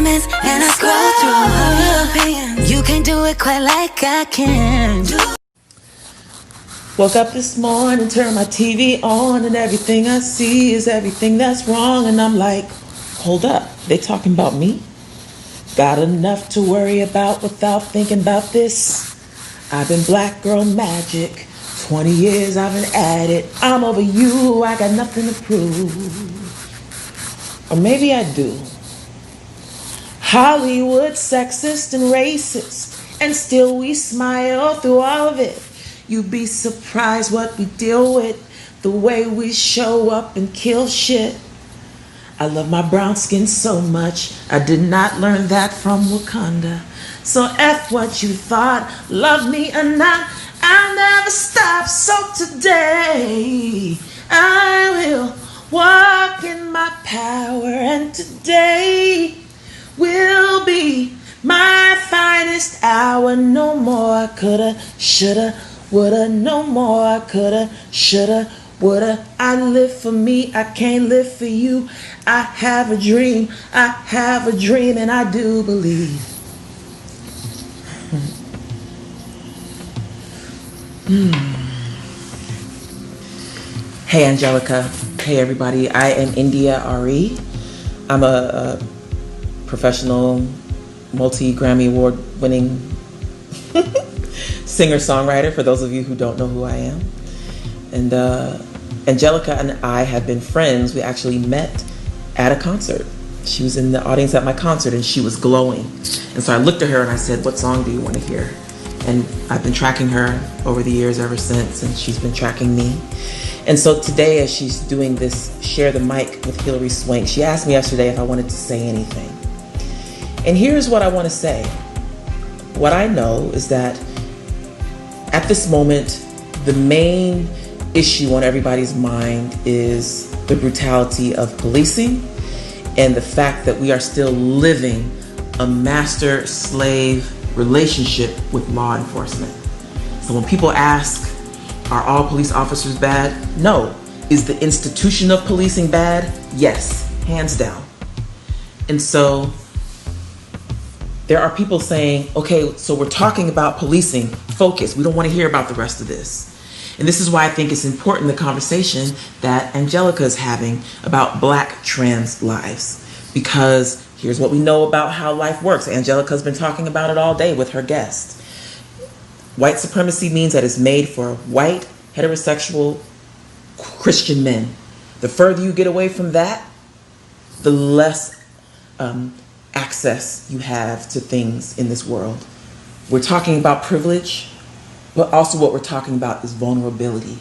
comments and I scroll through her opinions. You can't do it quite like I can. Woke up this morning, turned my TV on, and everything I see is everything that's wrong. And I'm like, hold up, they talking about me? Got enough to worry about without thinking about this. I've been black girl magic, 20 years I've been at it. I'm over you, I got nothing to prove. Or maybe I do. Hollywood sexist and racist, and still we smile through all of it. You'd be surprised what we deal with, the way we show up and kill shit. I love my brown skin so much, I did not learn that from Wakanda. So F what you thought, love me or not, I'll never stop. So today, I will walk in my power, and today will be my finest hour. No more coulda, shoulda, woulda, no more coulda, shoulda, woulda. I live for me, I can't live for you. I have a dream, and I do believe. Hey Angelica, hey everybody, I am India Arie. I'm a professional, multi-Grammy Award winning singer-songwriter, for those of you who don't know who I am. And Angelica and I have been friends. We actually met at a concert. She was in the audience at my concert and she was glowing. And so I looked at her and I said, what song do you want to hear? And I've been tracking her over the years ever since, and she's been tracking me. And so today, as she's doing this Share the Mic with Hilary Swank, she asked me yesterday if I wanted to say anything. And here's what I want to say. What I know is that at this moment, the main issue on everybody's mind is the brutality of policing and the fact that we are still living a master-slave relationship with law enforcement. So when people ask, are all police officers bad? No. Is the institution of policing bad? Yes, hands down. And so there are people saying, okay, so we're talking about policing, focus. We don't want to hear about the rest of this. And this is why I think it's important, the conversation that Angelica is having about black trans lives. Because here's what we know about how life works. Angelica's been talking about it all day with her guest. White supremacy means that it's made for white, heterosexual, Christian men. The further you get away from that, the less access you have to things in this world. We're talking about privilege, but also what we're talking about is vulnerability.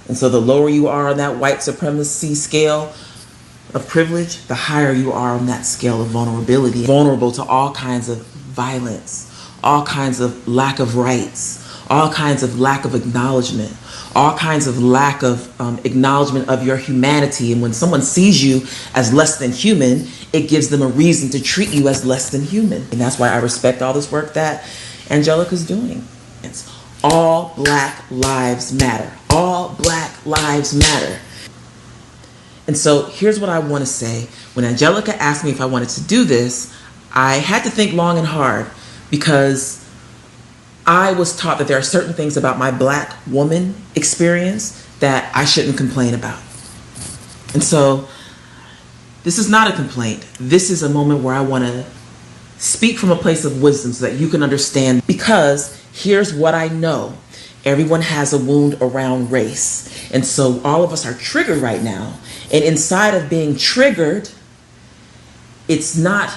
And so the lower you are on that white supremacy scale of privilege, the higher you are on that scale of vulnerability. Vulnerable to all kinds of violence, all kinds of lack of rights, all kinds of lack of acknowledgement, all kinds of lack of acknowledgement of your humanity. And when someone sees you as less than human, it gives them a reason to treat you as less than human. And that's why I respect all this work that Angelica's doing. It's all Black lives matter. All Black lives matter. And so here's what I want to say. When Angelica asked me if I wanted to do this, I had to think long and hard, because I was taught that there are certain things about my Black woman experience that I shouldn't complain about. And so this is not a complaint. This is a moment where I want to speak from a place of wisdom so that you can understand, because here's what I know. Everyone has a wound around race. And so all of us are triggered right now. And inside of being triggered, it's not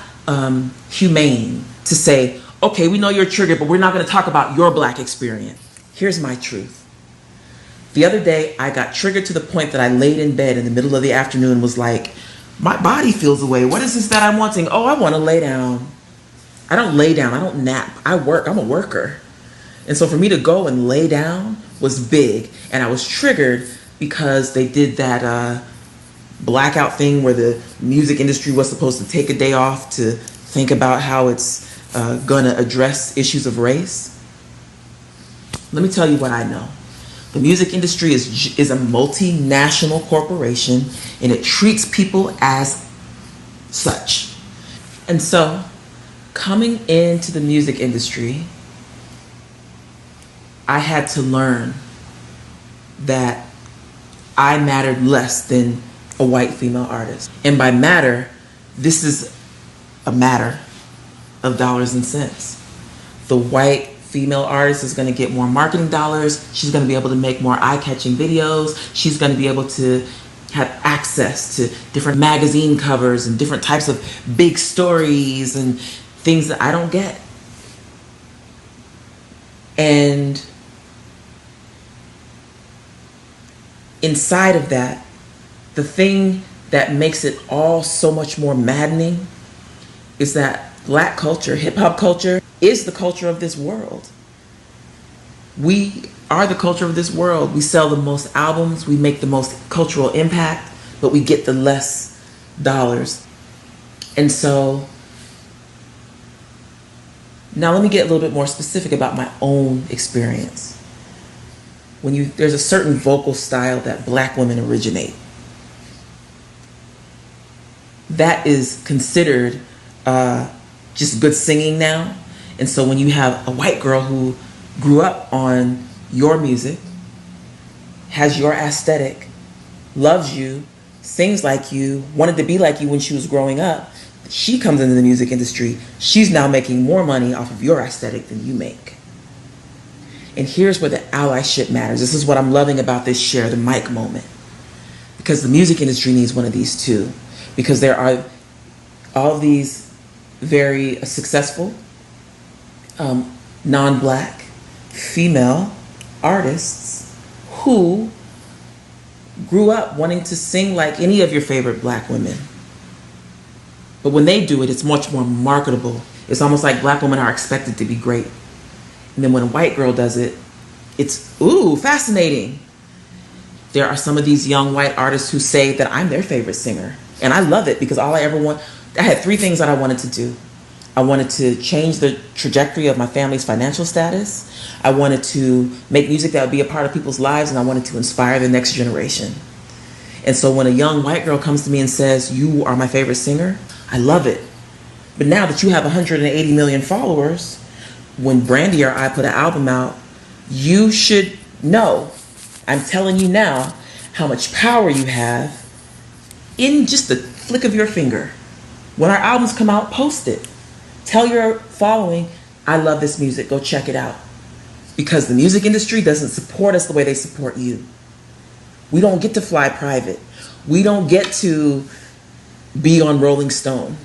humane to say, okay, we know you're triggered, but we're not going to talk about your Black experience. Here's my truth. The other day, I got triggered to the point that I laid in bed in the middle of the afternoon and was like, my body feels away. What is this that I'm wanting? Oh, I want to lay down. I don't lay down. I don't nap. I work. I'm a worker. And so for me to go and lay down was big. And I was triggered because they did that blackout thing where the music industry was supposed to take a day off to think about how it's going to address issues of race. Let me tell you what I know. The music industry is a multinational corporation, and it treats people as such. And so Coming into the music industry, I had to learn that I mattered less than a white female artist. And by matter, this is a matter of dollars and cents. The white female artist is going to get more marketing dollars. She's going to be able to make more eye-catching videos. She's going to be able to have access to different magazine covers and different types of big stories and things that I don't get. And inside of that, the thing that makes it all so much more maddening is that Black culture, hip hop culture, is the culture of this world. We are the culture of this world. We sell the most albums, we make the most cultural impact, but we get the less dollars. And so, now let me get a little bit more specific about my own experience. There's a certain vocal style that Black women originate. That is considered just good singing now. And so when you have a white girl who grew up on your music, has your aesthetic, loves you, sings like you, wanted to be like you when she was growing up, she comes into the music industry, she's now making more money off of your aesthetic than you make. And here's where the allyship matters. This is what I'm loving about this share the mic moment. Because the music industry needs one of these too. Because there are all these very successful non-Black female artists who grew up wanting to sing like any of your favorite Black women. But when they do it, it's much more marketable. It's almost like Black women are expected to be great. And then when a white girl does it, it's, ooh, fascinating. There are some of these young white artists who say that I'm their favorite singer. And I love it because I had 3 things that I wanted to do. I wanted to change the trajectory of my family's financial status. I wanted to make music that would be a part of people's lives, and I wanted to inspire the next generation. And so when a young white girl comes to me and says, you are my favorite singer, I love it. But now that you have 180 million followers, when Brandy or I put an album out, you should know, I'm telling you now, how much power you have in just the flick of your finger. When our albums come out, post it. Tell your following, I love this music, go check it out. Because the music industry doesn't support us the way they support you. We don't get to fly private. We don't get to be on Rolling Stone.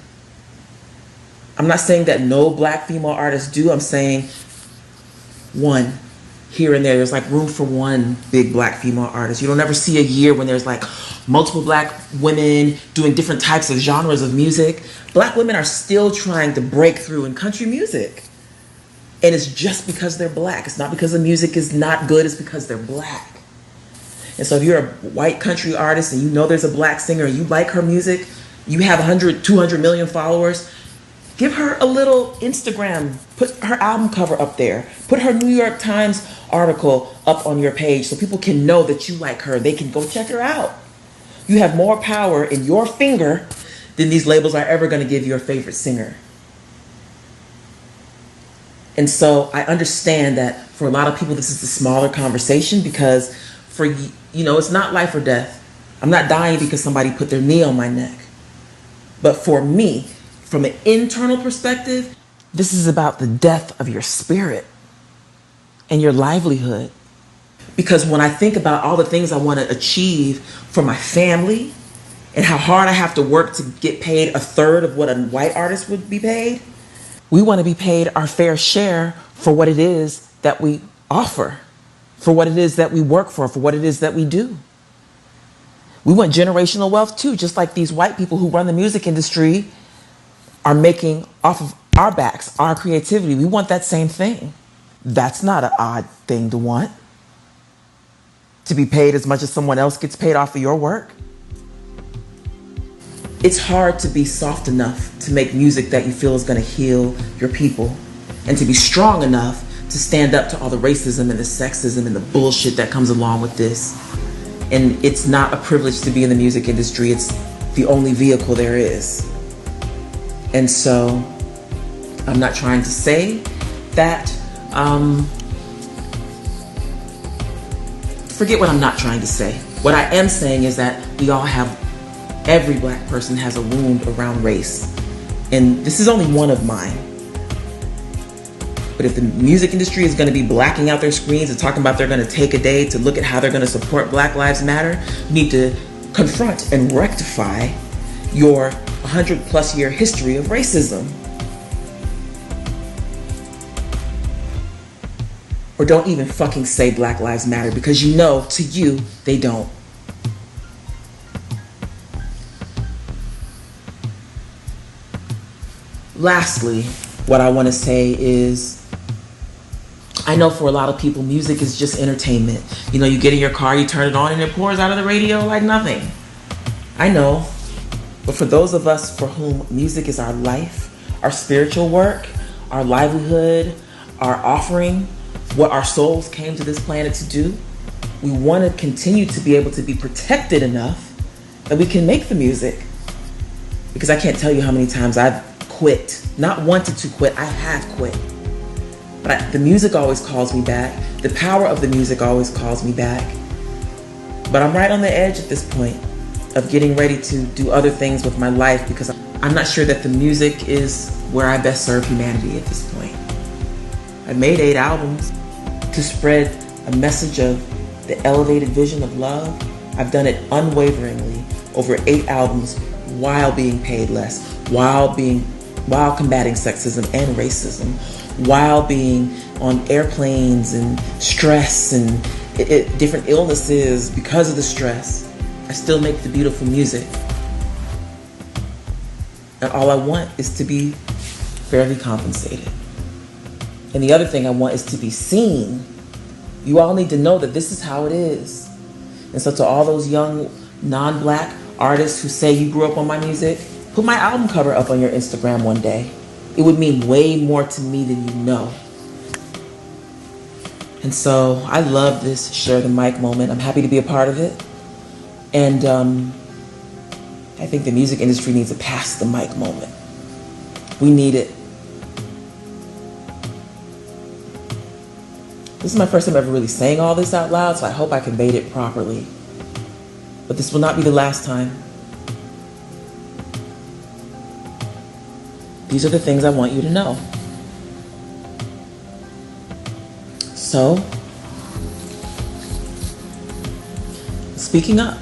I'm not saying that no Black female artists do. I'm saying one here and there. There's like room for one big Black female artist. You don't ever see a year when there's like multiple Black women doing different types of genres of music. Black women are still trying to break through in country music. And it's just because they're Black. It's not because the music is not good. It's because they're Black. And so if you're a white country artist and you know there's a Black singer and you like her music, you have 100, 200 million followers, give her a little Instagram. Put her album cover up there. Put her New York Times article up on your page so people can know that you like her. They can go check her out. You have more power in your finger than these labels are ever going to give your favorite singer. And so I understand that for a lot of people, this is a smaller conversation because it's not life or death. I'm not dying because somebody put their knee on my neck. But for me, from an internal perspective, this is about the death of your spirit and your livelihood. Because when I think about all the things I want to achieve for my family and how hard I have to work to get paid 1/3 of what a white artist would be paid, we want to be paid our fair share for what it is that we offer, for what it is that we work for what it is that we do. We want generational wealth too, just like these white people who run the music industry are making off of our backs, our creativity. We want that same thing. That's not an odd thing to want. To be paid as much as someone else gets paid off of your work. It's hard to be soft enough to make music that you feel is going to heal your people, and to be strong enough to stand up to all the racism and the sexism and the bullshit that comes along with this. And it's not a privilege to be in the music industry. It's the only vehicle there is. And so I'm not trying to say that, forget what I'm not trying to say. What I am saying is that every black person has a wound around race. And this is only one of mine. But if the music industry is going to be blacking out their screens and talking about they're going to take a day to look at how they're going to support Black Lives Matter, you need to confront and rectify your 100+ year history of racism. Or don't even fucking say Black Lives Matter, because you know, to you, they don't. Lastly, what I want to say is, I know for a lot of people, music is just entertainment. You know, you get in your car, you turn it on, and it pours out of the radio like nothing. I know. But for those of us for whom music is our life, our spiritual work, our livelihood, our offering, what our souls came to this planet to do, we want to continue to be able to be protected enough that we can make the music. Because I can't tell you how many times I've quit. Not wanted to quit, I have quit. But the music always calls me back. The power of the music always calls me back. But I'm right on the edge at this point of getting ready to do other things with my life, because I'm not sure that the music is where I best serve humanity at this point. I made 8 albums to spread a message of the elevated vision of love. I've done it unwaveringly over 8 albums while being paid less, while combating sexism and racism, while being on airplanes and stress and different illnesses because of the stress. I still make the beautiful music. And all I want is to be fairly compensated. And the other thing I want is to be seen. You all need to know that this is how it is. And so to all those young non-black artists who say you grew up on my music, put my album cover up on your Instagram one day. It would mean way more to me than you know. And so I love this share the mic moment. I'm happy to be a part of it. And I think the music industry needs a pass the mic moment. We need it. This is my first time ever really saying all this out loud, so I hope I conveyed it properly. But this will not be the last time. These are the things I want you to know. So, speaking up.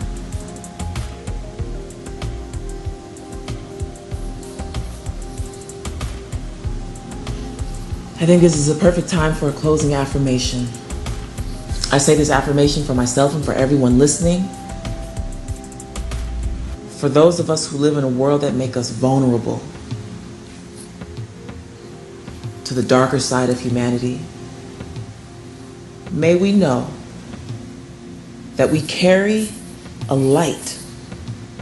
I think this is a perfect time for a closing affirmation. I say this affirmation for myself and for everyone listening. For those of us who live in a world that make us vulnerable to the darker side of humanity, may we know that we carry a light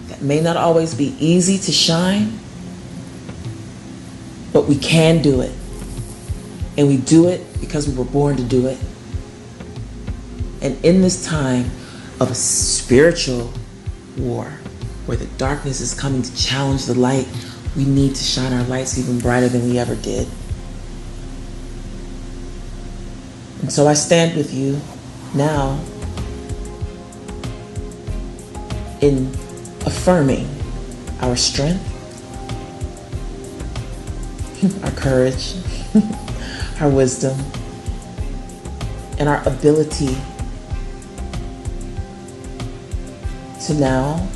that may not always be easy to shine, but we can do it. And we do it because we were born to do it. And in this time of a spiritual war, where the darkness is coming to challenge the light, we need to shine our lights even brighter than we ever did. And so I stand with you now in affirming our strength, our courage, our wisdom, and our ability to now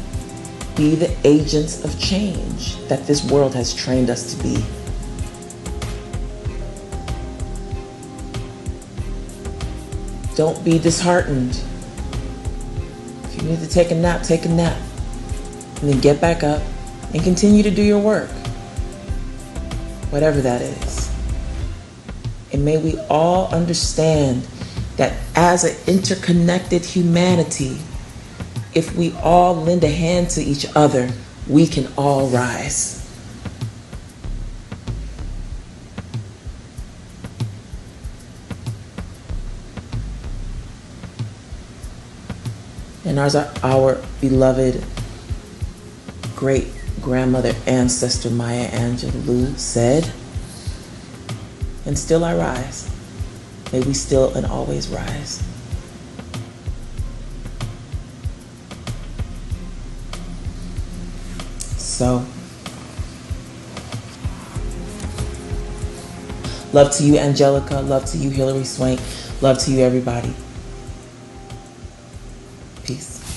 be the agents of change that this world has trained us to be. Don't be disheartened. If you need to take a nap, take a nap. And then get back up and continue to do your work. Whatever that is. And may we all understand that as an interconnected humanity, if we all lend a hand to each other, we can all rise. And as our beloved great grandmother ancestor Maya Angelou said, and still I rise. May we still and always rise. So, love to you, Angelica. Love to you, Hillary Swank. Love to you, everybody. Peace.